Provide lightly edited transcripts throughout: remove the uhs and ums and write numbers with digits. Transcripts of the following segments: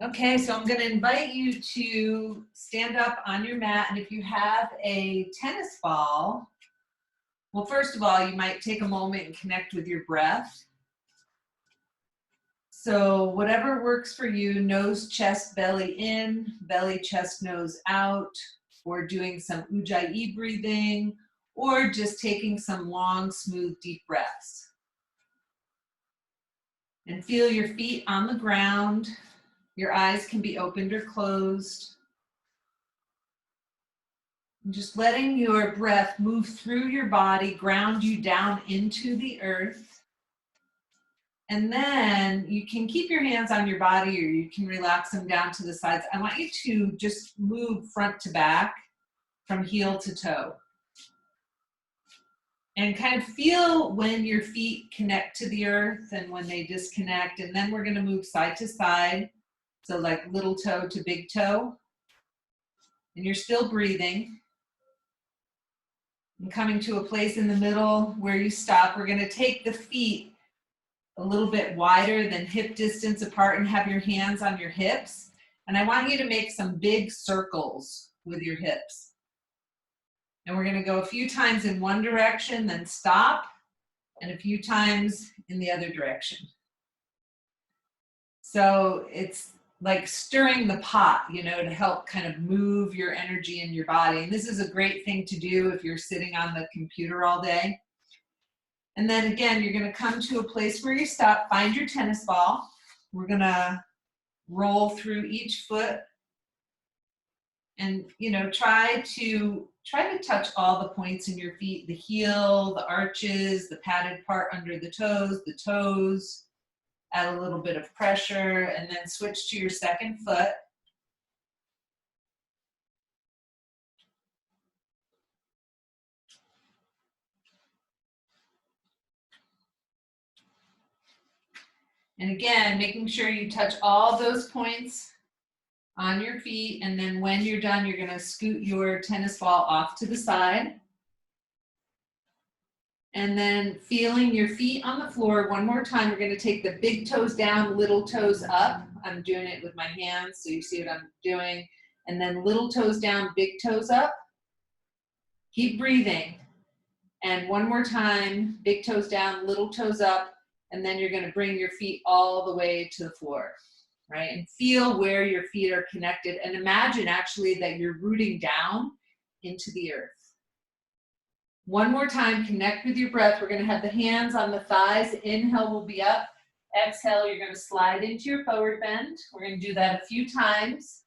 Okay, so I'm going to invite you to stand up on your mat, and if you have a tennis ball, well, first of all, you might take a moment and connect with your breath. So whatever works for you, nose, chest, belly in, belly, chest, nose out, or doing some Ujjayi breathing, or just taking some long, smooth, deep breaths. And feel your feet on the ground. Your eyes can be opened or closed. And just letting your breath move through your body, ground you down into the earth. And then you can keep your hands on your body or you can relax them down to the sides. I want you to just move front to back from heel to toe. And kind of feel when your feet connect to the earth and when they disconnect. And then we're going to move side to side. So like little toe to big toe. And you're still breathing. And coming to a place in the middle where you stop, we're going to take the feet a little bit wider than hip distance apart and have your hands on your hips. And I want you to make some big circles with your hips. And we're going to go a few times in one direction, then stop, and a few times in the other direction. So it's like stirring the pot, you know, to help kind of move your energy in your body. And this is a great thing to do if you're sitting on the computer all day. And then again, you're going to come to a place where you stop, find your tennis ball. We're going to roll through each foot and, you know, try to touch all the points in your feet, the heel, the arches, the padded part under the toes, add a little bit of pressure, and then switch to your second foot. And again, making sure you touch all those points on your feet, and then when you're done, you're going to scoot your tennis ball off to the side. And then feeling your feet on the floor one more time. We're going to take the big toes down, little toes up. I'm doing it with my hands, so you see what I'm doing. And then little toes down, big toes up. Keep breathing. And one more time, big toes down, little toes up. And then you're going to bring your feet all the way to the floor, right? And feel where your feet are connected. And imagine actually that you're rooting down into the earth. One more time, connect with your breath. We're going to have the hands on the thighs. Inhale will be up. Exhale, you're going to slide into your forward bend. We're going to do that a few times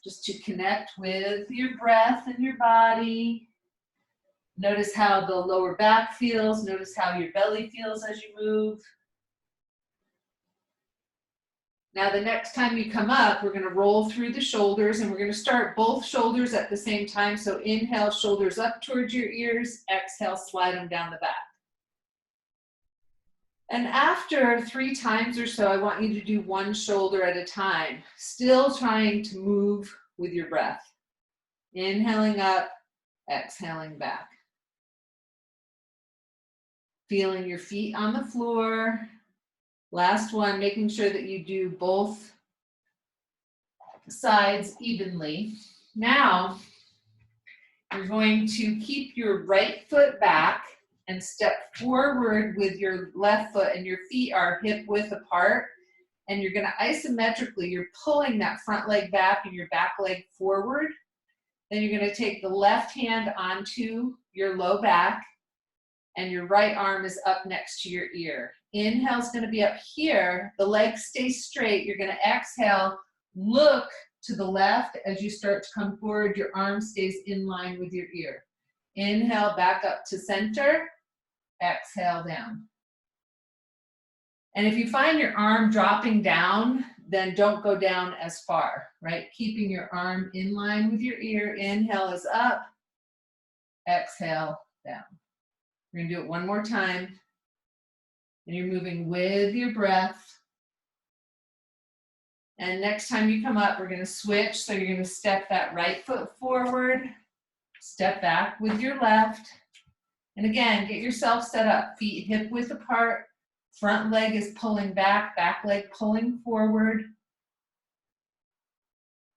just to connect with your breath and your body. Notice how the lower back feels. Notice how your belly feels as you move. Now the next time you come up, we're going to roll through the shoulders and we're going to start both shoulders at the same time. So inhale, shoulders up towards your ears. Exhale, slide them down the back. And after 3 times or so, I want you to do one shoulder at a time, still trying to move with your breath. Inhaling up, exhaling back. Feeling your feet on the floor. Last one, making sure that you do both sides evenly. Now, you're going to keep your right foot back and step forward with your left foot, and your feet are hip width apart. And you're going to isometrically, you're pulling that front leg back and your back leg forward. Then you're going to take the left hand onto your low back, and your right arm is up next to your ear. Inhale is going to be up here. The legs stay straight. You're going to exhale, look to the left as you start to come forward. Your arm stays in line with your ear. Inhale, back up to center. Exhale, down. And if you find your arm dropping down, then don't go down as far, right? Keeping your arm in line with your ear. Inhale is up. Exhale, down. We're going to do it one more time. And you're moving with your breath. And next time you come up, we're going to switch. So you're going to step that right foot forward, step back with your left. And again, get yourself set up. Feet hip width apart. Front leg is pulling back leg pulling forward.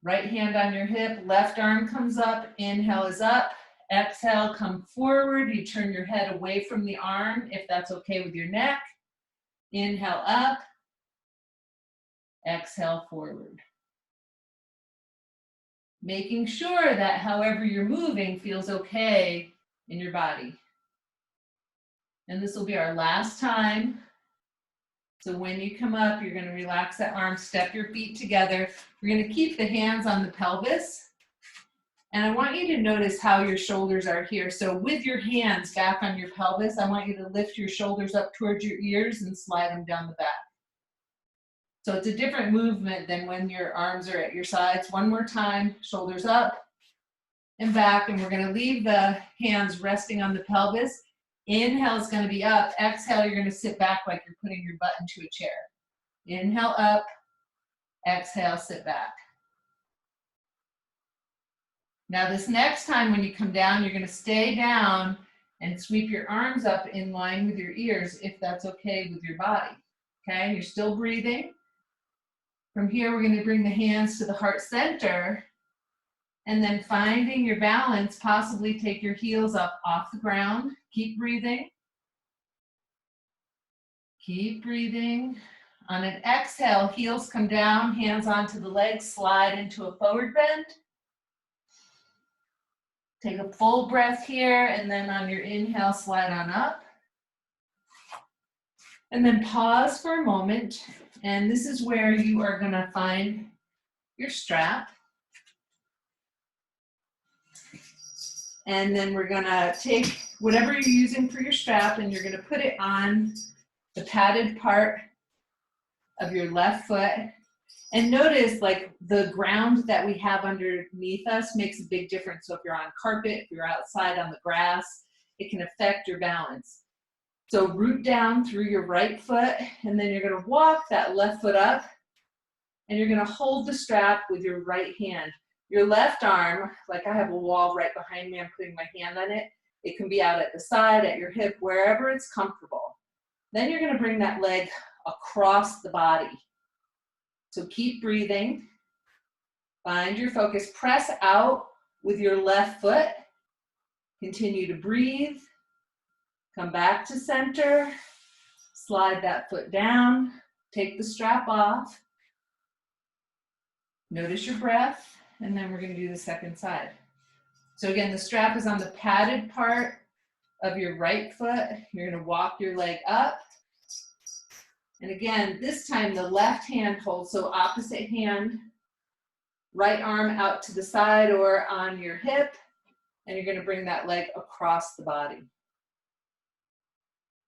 Right hand on your hip, left arm comes up, inhale is up, exhale, come forward. You turn your head away from the arm if that's okay with your neck. Inhale up, exhale forward. Making sure that however you're moving feels okay in your body. And this will be our last time. So when you come up, you're going to relax that arm, step your feet together. We're going to keep the hands on the pelvis. And I want you to notice how your shoulders are here. So with your hands back on your pelvis, I want you to lift your shoulders up towards your ears and slide them down the back. So it's a different movement than when your arms are at your sides. One more time, shoulders up and back, and we're going to leave the hands resting on the pelvis. Inhale is going to be up. Exhale, you're going to sit back like you're putting your butt into a chair. Inhale up. Exhale, sit back. Now this next time when you come down, you're going to stay down and sweep your arms up in line with your ears if that's okay with your body. Okay, you're still breathing. From here, we're going to bring the hands to the heart center. And then finding your balance, possibly take your heels up off the ground. Keep breathing. Keep breathing. On an exhale, heels come down, hands onto the legs, slide into a forward bend. Take a full breath here, and then on your inhale, slide on up. And then pause for a moment. And this is where you are going to find your strap. And then we're going to take whatever you're using for your strap and you're going to put it on the padded part of your left foot. And notice like the ground that we have underneath us makes a big difference. So if you're on carpet, if you're outside on the grass, it can affect your balance. So root down through your right foot and then you're going to walk that left foot up and you're going to hold the strap with your right hand. Your left arm, like I have a wall right behind me, I'm putting my hand on it. It can be out at the side, at your hip, wherever it's comfortable. Then you're going to bring that leg across the body. So keep breathing. Find your focus. Press out with your left foot. Continue to breathe. Come back to center. Slide that foot down. Take the strap off. Notice your breath. And then we're going to do the second side. So again, the strap is on the padded part of your right foot. You're going to walk your leg up. And again, this time the left hand holds, so opposite hand, right arm out to the side or on your hip. And you're going to bring that leg across the body.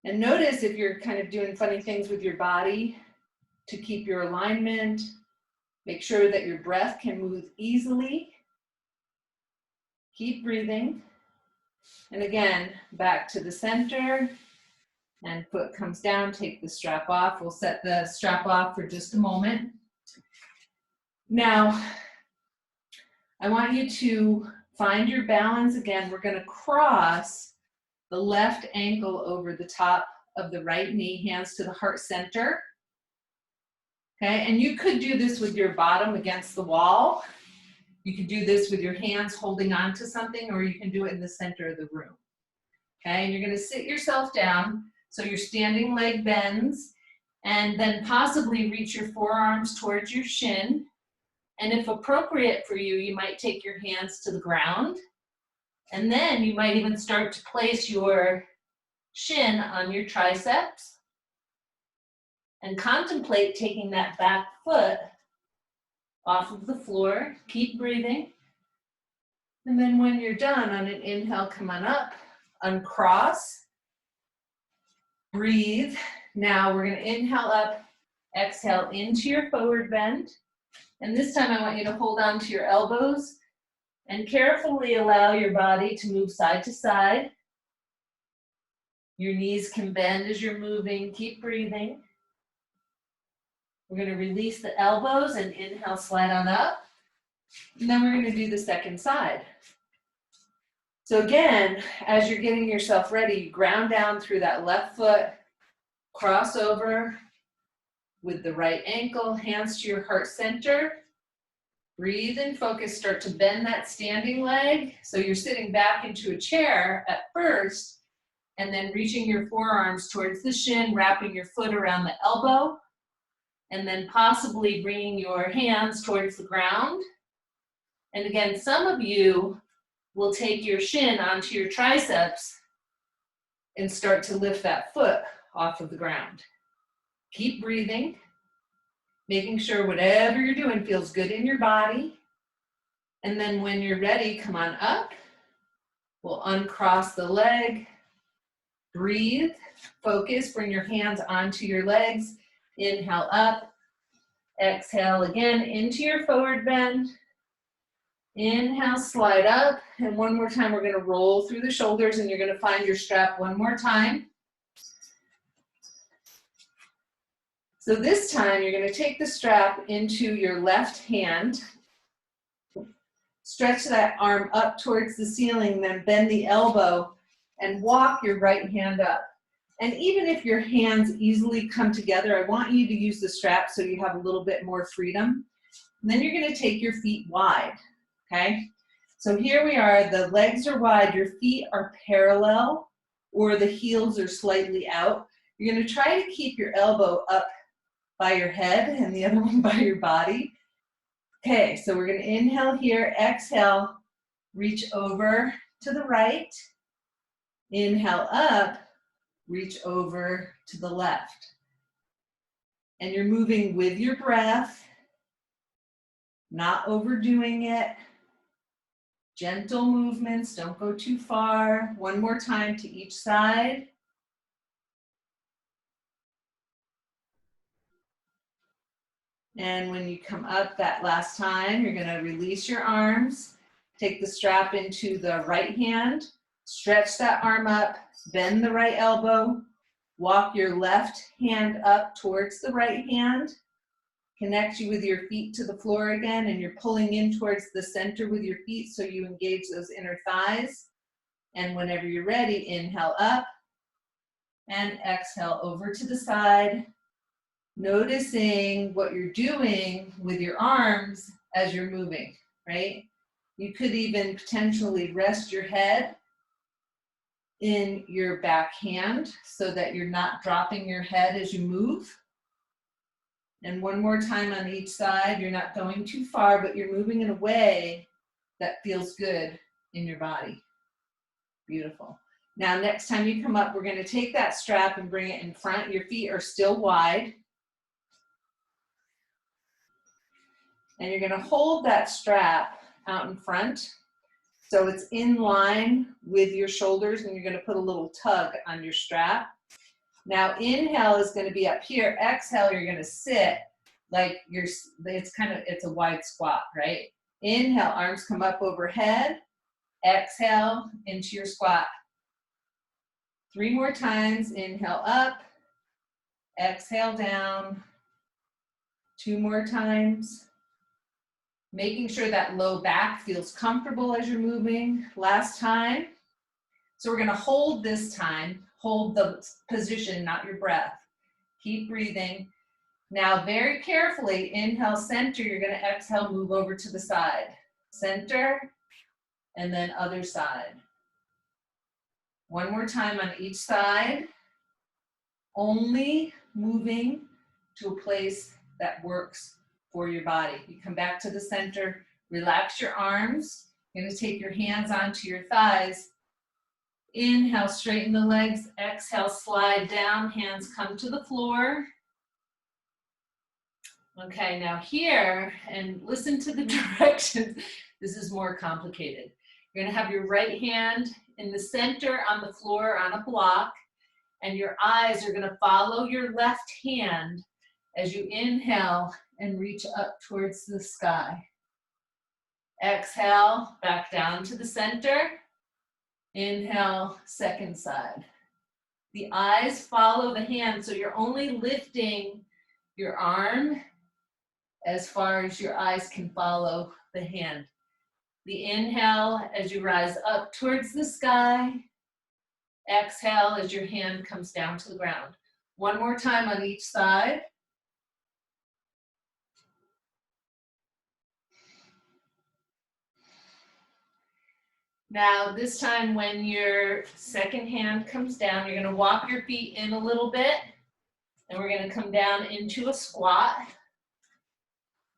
And notice if you're kind of doing funny things with your body to keep your alignment. Make sure that your breath can move easily. Keep breathing. And again, back to the center. And foot comes down, take the strap off. We'll set the strap off for just a moment. Now, I want you to find your balance again. We're going to cross the left ankle over the top of the right knee, hands to the heart center. Okay, and you could do this with your bottom against the wall. You could do this with your hands holding on to something, or you can do it in the center of the room. Okay, and you're going to sit yourself down. So your standing leg bends, and then possibly reach your forearms towards your shin. And if appropriate for you, you might take your hands to the ground. And then you might even start to place your shin on your triceps. And contemplate taking that back foot off of the floor. Keep breathing. And then when you're done, on an inhale, come on up, uncross, breathe. Now we're going to inhale up, exhale into your forward bend. And this time I want you to hold on to your elbows and carefully allow your body to move side to side. Your knees can bend as you're moving. Keep breathing. We're going to release the elbows and inhale, slide on up. And then we're going to do the second side. So again, as you're getting yourself ready, you ground down through that left foot, cross over with the right ankle, hands to your heart center. Breathe and focus, start to bend that standing leg. So you're sitting back into a chair at first, and then reaching your forearms towards the shin, wrapping your foot around the elbow, and then possibly bringing your hands towards the ground. And again, some of you will take your shin onto your triceps and start to lift that foot off of the ground. Keep breathing, making sure whatever you're doing feels good in your body. And then when you're ready, come on up. We'll uncross the leg. Breathe, focus, bring your hands onto your legs. Inhale up. Exhale again into your forward bend. Inhale, slide up. And one more time, we're going to roll through the shoulders and you're going to find your strap one more time. So this time, you're going to take the strap into your left hand. Stretch that arm up towards the ceiling, then bend the elbow and walk your right hand up. And even if your hands easily come together, I want you to use the strap so you have a little bit more freedom. And then you're going to take your feet wide, okay? So here we are, the legs are wide, your feet are parallel, or the heels are slightly out. You're going to try to keep your elbow up by your head and the other one by your body. Okay, so we're going to inhale here, exhale, reach over to the right. Inhale up, reach over to the left. And you're moving with your breath, not overdoing it. Gentle movements, don't go too far. One more time to each side. And when you come up that last time, you're going to release your arms, take the strap into the right hand, stretch that arm up, bend the right elbow, walk your left hand up towards the right hand, connect you with your feet to the floor again, and you're pulling in towards the center with your feet so you engage those inner thighs. And whenever you're ready, inhale up and exhale over to the side. Noticing what you're doing with your arms as you're moving, right? You could even potentially rest your head in your back hand so that you're not dropping your head as you move. And one more time on each side, you're not going too far, but you're moving in a way that feels good in your body. Beautiful. Now, next time you come up, we're going to take that strap and bring it in front. Your feet are still wide. And you're going to hold that strap out in front so it's in line with your shoulders, and you're going to put a little tug on your strap. Now inhale is going to be up here. Exhale, you're going to sit like it's a wide squat, right? Inhale, arms come up overhead. Exhale into your squat. 3 more times. Inhale up. Exhale down. 2 more times. Making sure that low back feels comfortable as you're moving. Last time. So we're going to hold this time. Hold the position, not your breath. Keep breathing. Now very carefully, inhale, center. You're going to exhale, move over to the side. Center, and then other side. One more time on each side. Only moving to a place that works for your body. You come back to the center, relax your arms. You're going to take your hands onto your thighs. Inhale, straighten the legs. Exhale, slide down. Hands come to the floor. Okay, now here, and listen to the directions. This is more complicated. You're going to have your right hand in the center on the floor on a block, and your eyes are going to follow your left hand as you inhale and reach up towards the sky. Exhale, back down to the center. Inhale, second side. The eyes follow the hand, so you're only lifting your arm as far as your eyes can follow the hand. The inhale as you rise up towards the sky. Exhale as your hand comes down to the ground. One more time on each side. Now, this time when your second hand comes down, you're gonna walk your feet in a little bit, and we're gonna come down into a squat.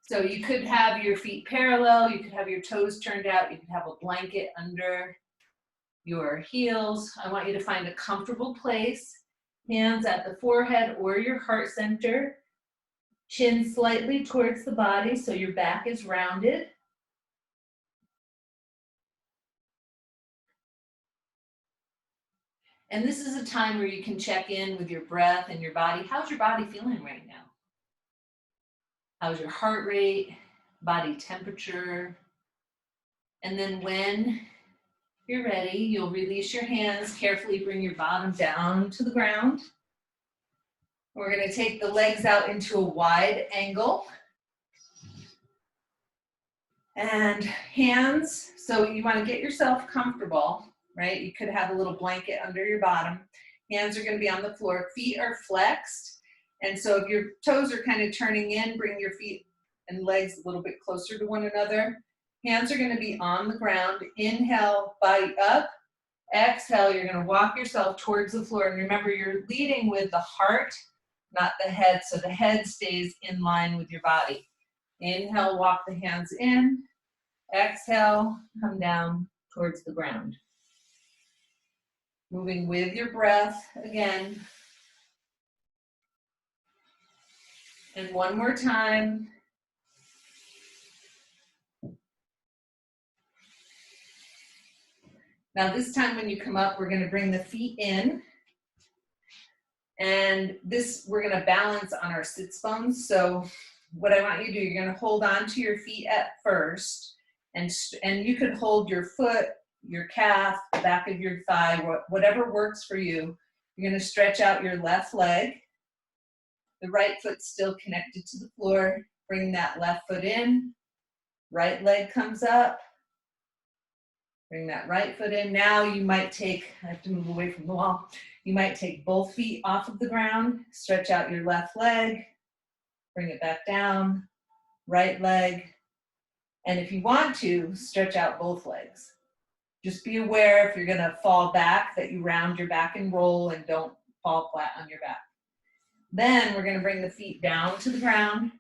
So you could have your feet parallel, you could have your toes turned out, you could have a blanket under your heels. I want you to find a comfortable place, hands at the forehead or your heart center, chin slightly towards the body so your back is rounded. And this is a time where you can check in with your breath and your body. How's your body feeling right now? How's your heart rate, body temperature? And then when you're ready, you'll release your hands, carefully bring your bottom down to the ground. We're gonna take the legs out into a wide angle. And hands, so you wanna get yourself comfortable, right? You could have a little blanket under your bottom. Hands are gonna be on the floor, feet are flexed. And so if your toes are kind of turning in, bring your feet and legs a little bit closer to one another. Hands are gonna be on the ground. Inhale, body up. Exhale, you're gonna walk yourself towards the floor. And remember, you're leading with the heart, not the head, so the head stays in line with your body. Inhale, walk the hands in. Exhale, come down towards the ground. Moving with your breath again. And one more time. Now this time when you come up, we're gonna bring the feet in. And this, we're gonna balance on our sits bones. So what I want you to do, you're gonna hold on to your feet at first, and you could hold your foot, your calf, the back of your thigh, whatever works for you. You're gonna stretch out your left leg. The right foot's still connected to the floor. Bring that left foot in. Right leg comes up. Bring that right foot in. Now you might take, I have to move away from the wall. You might take both feet off of the ground, stretch out your left leg, bring it back down, right leg. And if you want to, stretch out both legs. Just be aware if you're gonna fall back that you round your back and roll and don't fall flat on your back. Then we're gonna bring the feet down to the ground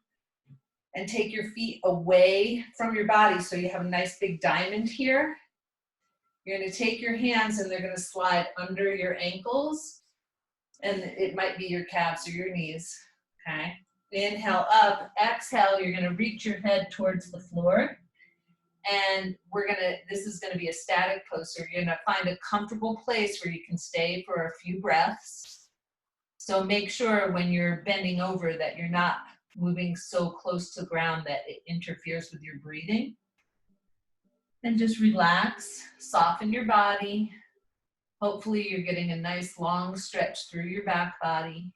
and take your feet away from your body so you have a nice big diamond here. You're gonna take your hands and they're gonna slide under your ankles, and it might be your calves or your knees, okay? Inhale up, exhale, you're gonna reach your head towards the floor. And this is gonna be a static pose, so you're gonna find a comfortable place where you can stay for a few breaths. So make sure when you're bending over that you're not moving so close to the ground that it interferes with your breathing. And just relax, soften your body. Hopefully you're getting a nice long stretch through your back body.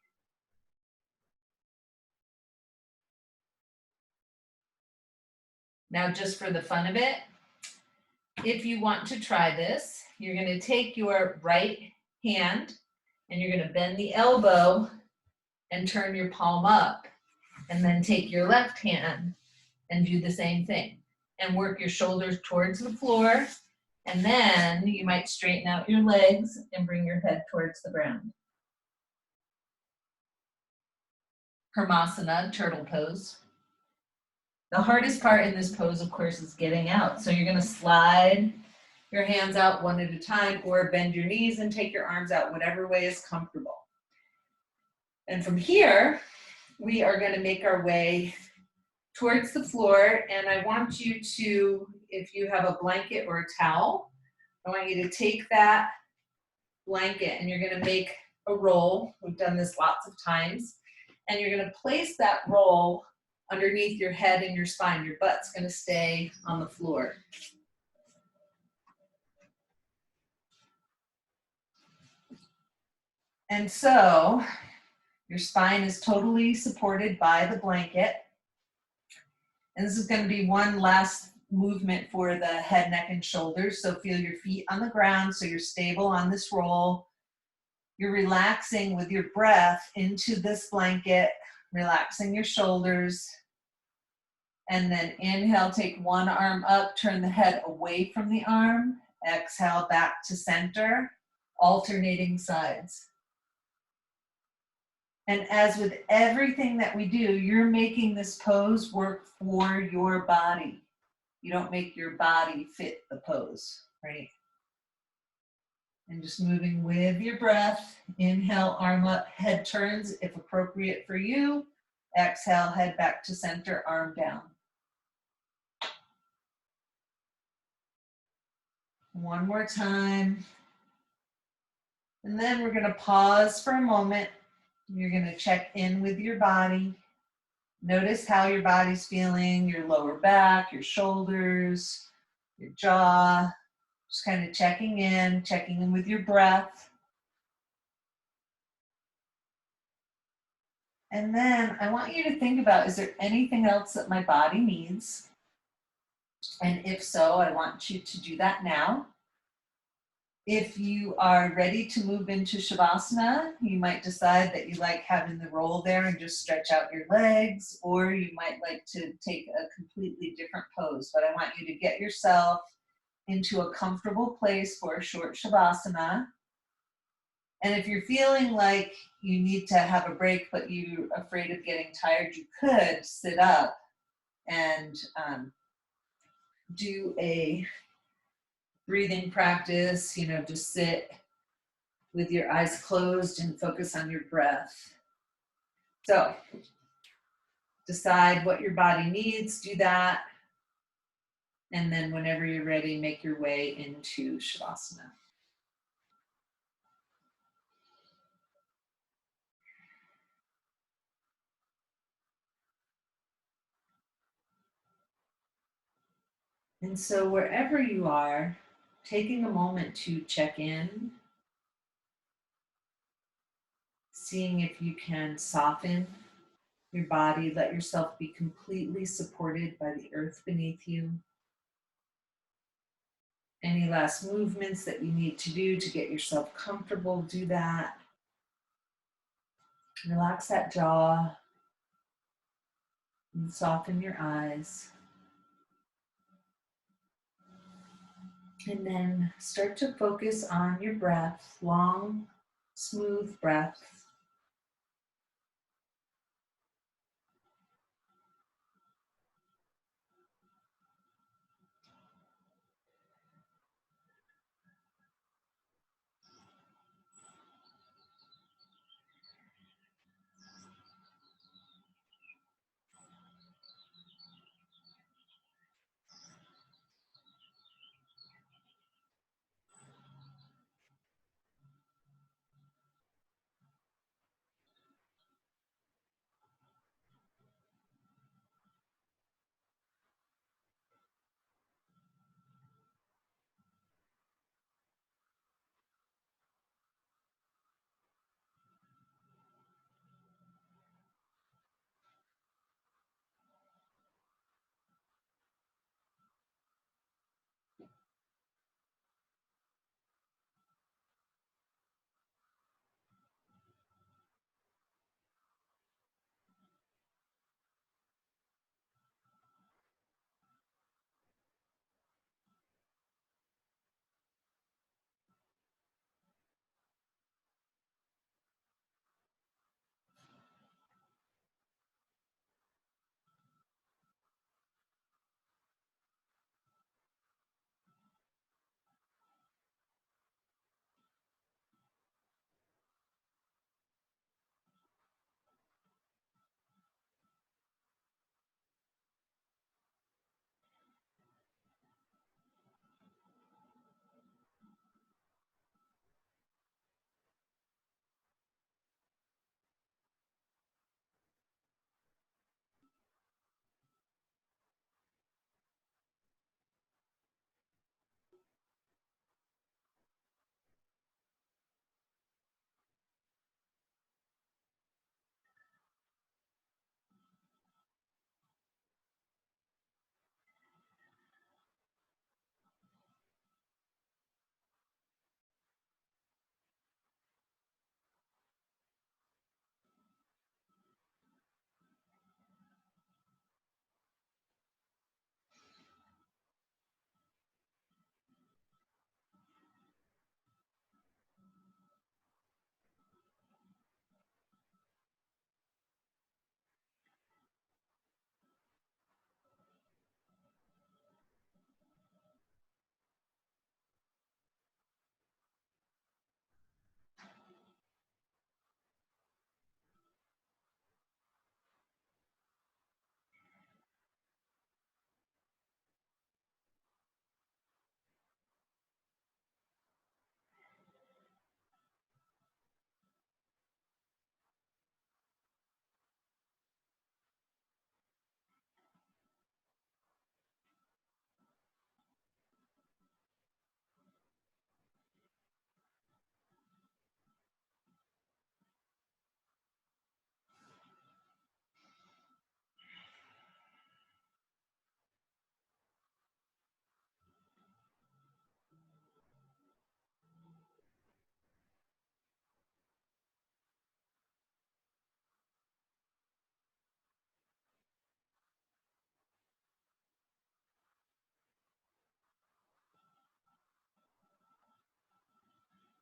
Now, just for the fun of it, if you want to try this, you're gonna take your right hand and you're gonna bend the elbow and turn your palm up, and then take your left hand and do the same thing. And work your shoulders towards the floor, and then you might straighten out your legs and bring your head towards the ground. Hermasana, turtle pose. The hardest part in this pose, of course, is getting out. So you're gonna slide your hands out one at a time, or bend your knees and take your arms out, whatever way is comfortable. And from here, we are gonna make our way towards the floor, and I want you to, if you have a blanket or a towel, I want you to take that blanket and you're gonna make a roll. We've done this lots of times. And you're gonna place that roll underneath your head and your spine. Your butt's gonna stay on the floor. And so your spine is totally supported by the blanket. And this is going to be one last movement for the head, neck, and shoulders. So feel your feet on the ground so you're stable on this roll. You're relaxing with your breath into this blanket, relaxing your shoulders. And then inhale, take one arm up, turn the head away from the arm. Exhale back to center, alternating sides. And as with everything that we do, you're making this pose work for your body. You don't make your body fit the pose, right? And just moving with your breath. Inhale, arm up, head turns if appropriate for you. Exhale, head back to center, arm down. One more time. And then we're going to pause for a moment. You're going to check in with your body. Notice how your body's feeling, your lower back, your shoulders, your jaw. Just kind of checking in with your breath. And then I want you to think about, is there anything else that my body needs? And if so, I want you to do that now. If you are ready to move into Shavasana, you might decide that you like having the roll there and just stretch out your legs, or you might like to take a completely different pose. But I want you to get yourself into a comfortable place for a short Shavasana. And if you're feeling like you need to have a break, but you're afraid of getting tired, you could sit up and do a breathing practice, just sit with your eyes closed and focus on your breath. So decide what your body needs, do that. And then whenever you're ready, make your way into Shavasana. And so wherever you are, taking a moment to check in, seeing if you can soften your body, let yourself be completely supported by the earth beneath you. Any last movements that you need to do to get yourself comfortable, do that. Relax that jaw and soften your eyes. And then start to focus on your breath, long, smooth breath.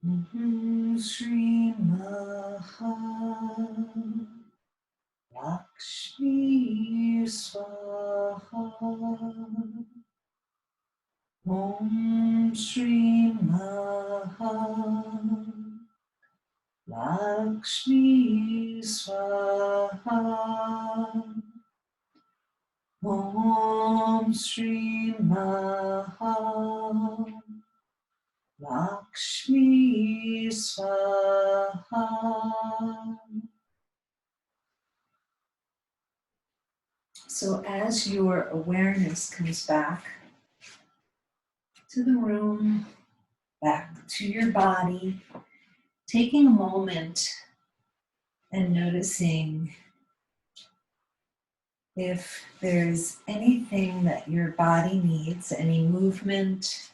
Shri Maha Lakshmi Swaha. Om Shri Maha Lakshmi Swaha. Om Shri Maha Lakshmi Swaha. So as your awareness comes back to the room, back to your body, taking a moment and noticing if there's anything that your body needs, any movement.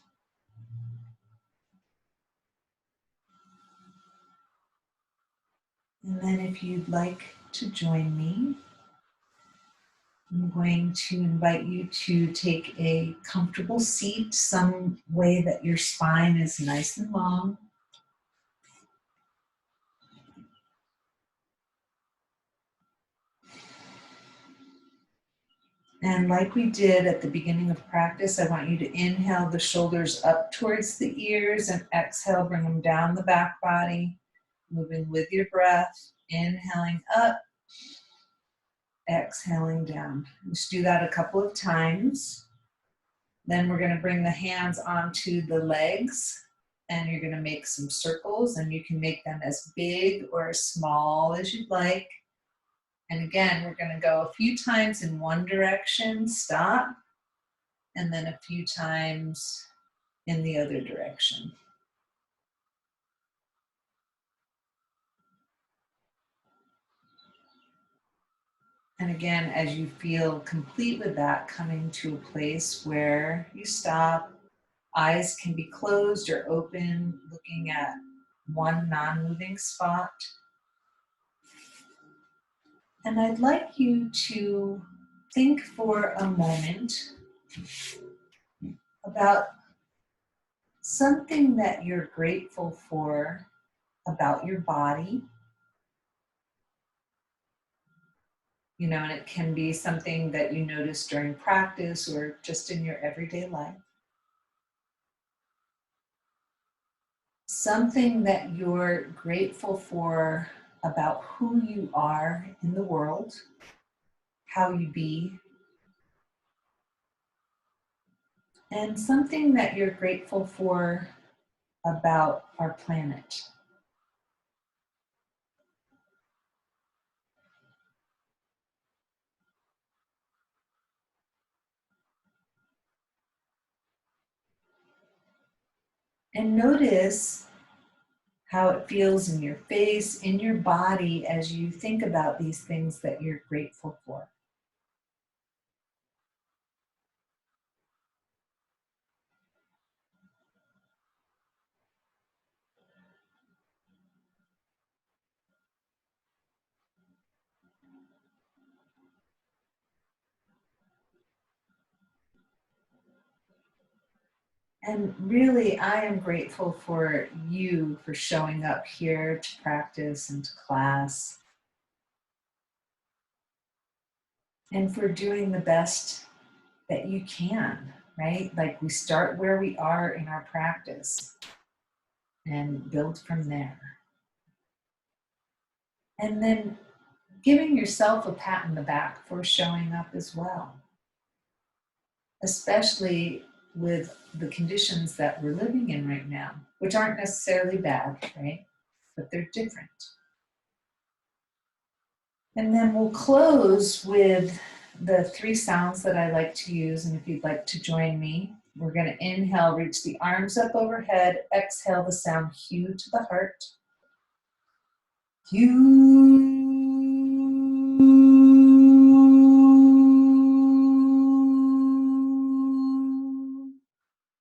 And then if you'd like to join me, I'm going to invite you to take a comfortable seat, some way that your spine is nice and long. And like we did at the beginning of practice, I want you to inhale the shoulders up towards the ears and exhale, bring them down the back body, moving with your breath, inhaling up, exhaling down. Just do that a couple of times. Then we're going to bring the hands onto the legs and you're going to make some circles, and you can make them as big or as small as you'd like. And again, we're going to go a few times in one direction, stop, and then a few times in the other direction. And again, as you feel complete with that, coming to a place where you stop, eyes can be closed or open, looking at one non-moving spot. And I'd like you to think for a moment about something that you're grateful for about your body. You know, and it can be something that you notice during practice or just in your everyday life. Something that you're grateful for about who you are in the world, how you be, and something that you're grateful for about our planet. And notice how it feels in your face, in your body, as you think about these things that you're grateful for. And really, I am grateful for you for showing up here to practice and to class, and for doing the best that you can, right? Like, we start where we are in our practice and build from there. And then giving yourself a pat on the back for showing up as well, especially with the conditions that we're living in right now, which aren't necessarily bad, right? But they're different. And then we'll close with the 3 sounds that I like to use. And if you'd like to join me, we're going to inhale, reach the arms up overhead, exhale the sound Hu to the heart. Hu.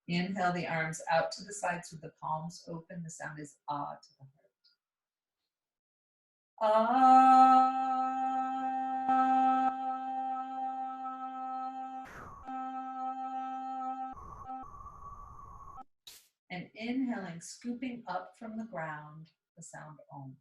Inhale the arms out to the sides with the palms open. The sound is Ah to the heart. Ah. And inhaling, scooping up from the ground, the sound Om.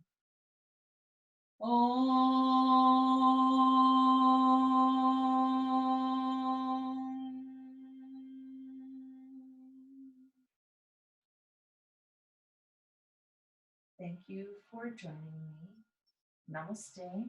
Thank you for joining me. Namaste.